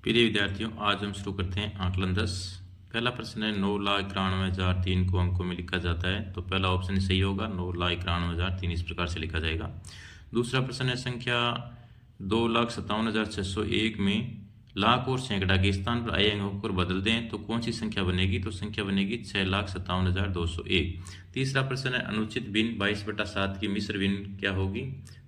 प्रिय विद्यार्थियों, आज हम शुरू करते हैं आकलन 10। पहला प्रश्न है 9,91,003 को अंकों में लिखा जाता है, तो पहला ऑप्शन सही होगा। 9,91,003 इस प्रकार से लिखा जाएगा। दूसरा प्रश्न है संख्या 2,57,601 में लाख और सैकड़ा के स्थान पर आए अंकों को बदल दें तो कौन सी संख्या बनेगी? तो संख्या बनेगी 6,57,201। तीसरा प्रश्न है अनुचित भिन्न 22/7 की मिश्र भिन्न क्या होगी?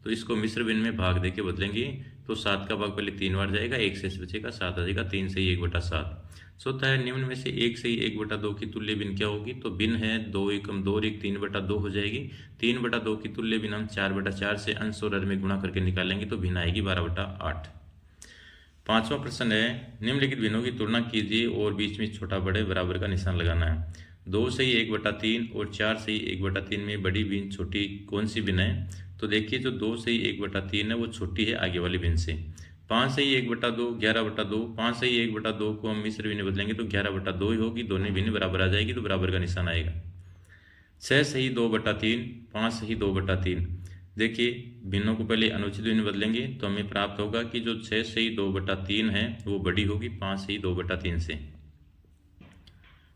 तो इसको मिश्र भिन्न में भाग देके बदलेंगे तो 7 का भाग पहले 3 बार जाएगा, 1 से बचेगा 7 आ जाएगा, 3 से 1/7। चौथा है निम्न में से 1 से 1/2 की तुल्य भिन्न क्या होगी? तो भिन्न है 2 एकम 2 और 1 3/2 हो जाएगी। 3/2 की तुल्य भिन्न हम 4/4 से अंश और हर में गुणा करके निकालेंगे तो भिन्न आएगी 12/8। पांचवा प्रश्न है निम्नलिखित भिन्नों की तुलना कीजिए और बीच में छोटा बड़े बराबर का निशान लगाना है। 2 से 1/3 और 4 से 1/3 में बड़ी भिन्न छोटी कौन सी भिन्न है? तो देखिए जो 2 से 1/3 है वो छोटी है आगे वाली भिन्न से। 5 से 1/2 11/2, 5 से 1/2 को हम मिश्र भिन्न बदलेंगे तो 11/2 ही होगी, दोनों भिन्न बराबर आ जाएगी तो बराबर का निशान आएगा। 6 सही 2/3, 5 सही 2/3। देखिए भिन्नों को पहले अनुचित भिन्न बदलेंगे तो हमें प्राप्त होगा कि जो 6 सही 2/3 है वो बड़ी होगी 5 सही 2/3 से।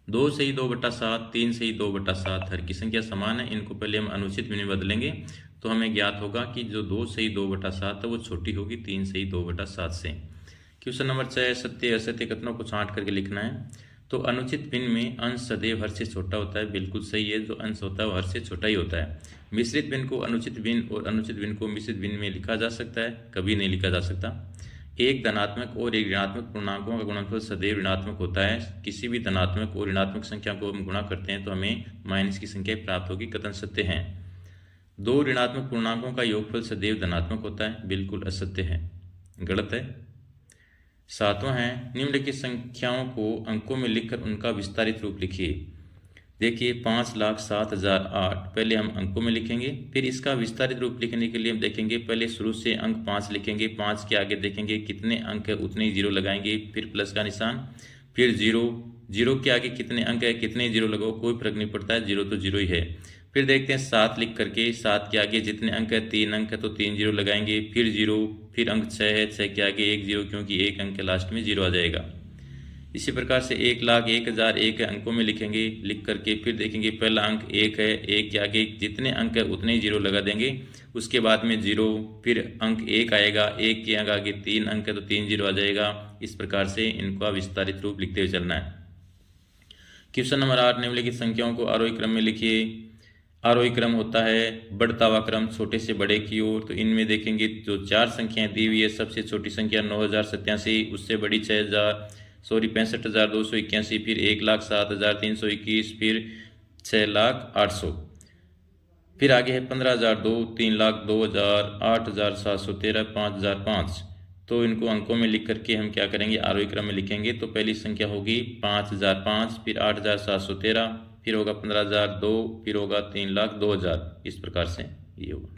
2 सही 2/7, 3 सही 2/7 हर की संख्या समान है, इनको पहले हम अनुचित भिन्न बदलेंगे तो हमें ज्ञात होगा कि जो 2 सही 2/7 है वो छोटी होगी 3 सही 2/7 से। क्वेश्चन नंबर 6 सत्य असत्य कथनों को छांट करके लिखना है। तो अनुचित भिन्न में अंश सदैव हर से छोटा होता है, बिल्कुल सही है, जो अंश होता है वो हर से छोटा ही होता है। मिश्रित भिन्न को अनुचित भिन्न और अनुचित भिन्न को मिश्रित भिन्न में लिखा जा सकता है? कभी नहीं लिखा जा सकता। एक धनात्मक और एक ऋणात्मक पूर्णांकों का गुणनफल सदैव ऋणात्मक होता है। किसी भी धनात्मक और ऋणात्मक संख्या को हम गुणा करते हैं तो हमें माइनस की संख्या प्राप्त होगी, कथन सत्य है। 2 ऋणात्मक पूर्णांकों का योगफल सदैव धनात्मक होता है, बिल्कुल असत्य है, गलत है। 7वां है निम्नलिखित संख्याओं को अंकों में लिखकर उनका विस्तारित रूप लिखिए। देखिए 5,07,008 पहले हम अंकों में लिखेंगे, फिर इसका विस्तारित रूप लिखने के लिए हम देखेंगे पहले शुरू से अंक 5 लिखेंगे, 5 के आगे देखेंगे कितने अंक है उतने ही जीरो लगाएंगे, फिर प्लस का निशान, फिर जीरो के आगे कितने अंक है कितने जीरो लगाओ कोई फर्क नहीं पड़ता है, जीरो तो जीरो ही है। फिर देखते हैं 7 लिख करके 7 के आगे जितने अंक है 3 अंक है तो 3 जीरो लगाएंगे, फिर जीरो, फिर अंक 6 है 6 के आगे 1 जीरो क्योंकि 1 अंक के लास्ट में जीरो आ जाएगा। इसी प्रकार से 1,01,001 अंकों में लिखेंगे, लिख करके फिर देखेंगे पहला अंक 1 है, 1 के आगे जितने अंक है उतने ही जीरो लगा देंगे, उसके बाद में जीरो, फिर अंक 1 आएगा, 1 के आगे 3 अंक है तो 3 जीरो आ जाएगा। इस प्रकार से इनका विस्तारित रूप लिखते हुए चलना है। क्वेश्चन नंबर 8 निम्नलिखित संख्याओं को आरोही क्रम में लिखिए। आरोही क्रम होता है बढ़ता हुआ क्रम छोटे से बड़े की ओर। तो इनमें देखेंगे जो 4 संख्याएं दी हुई है, सबसे छोटी संख्या 9,087, उससे बड़ी 65,281, फिर 1,07,321, फिर 6,08,000, फिर आगे है 15,002, 3,02,000, 8,713, 5,005। तो इनको अंकों में लिख करके हम क्या करेंगे आरोही क्रम में लिखेंगे। तो पहली संख्या होगी 5,005, फिर 8,713, फिर होगा 15,002, फिर होगा 3,02,000। इस प्रकार से ये होगा।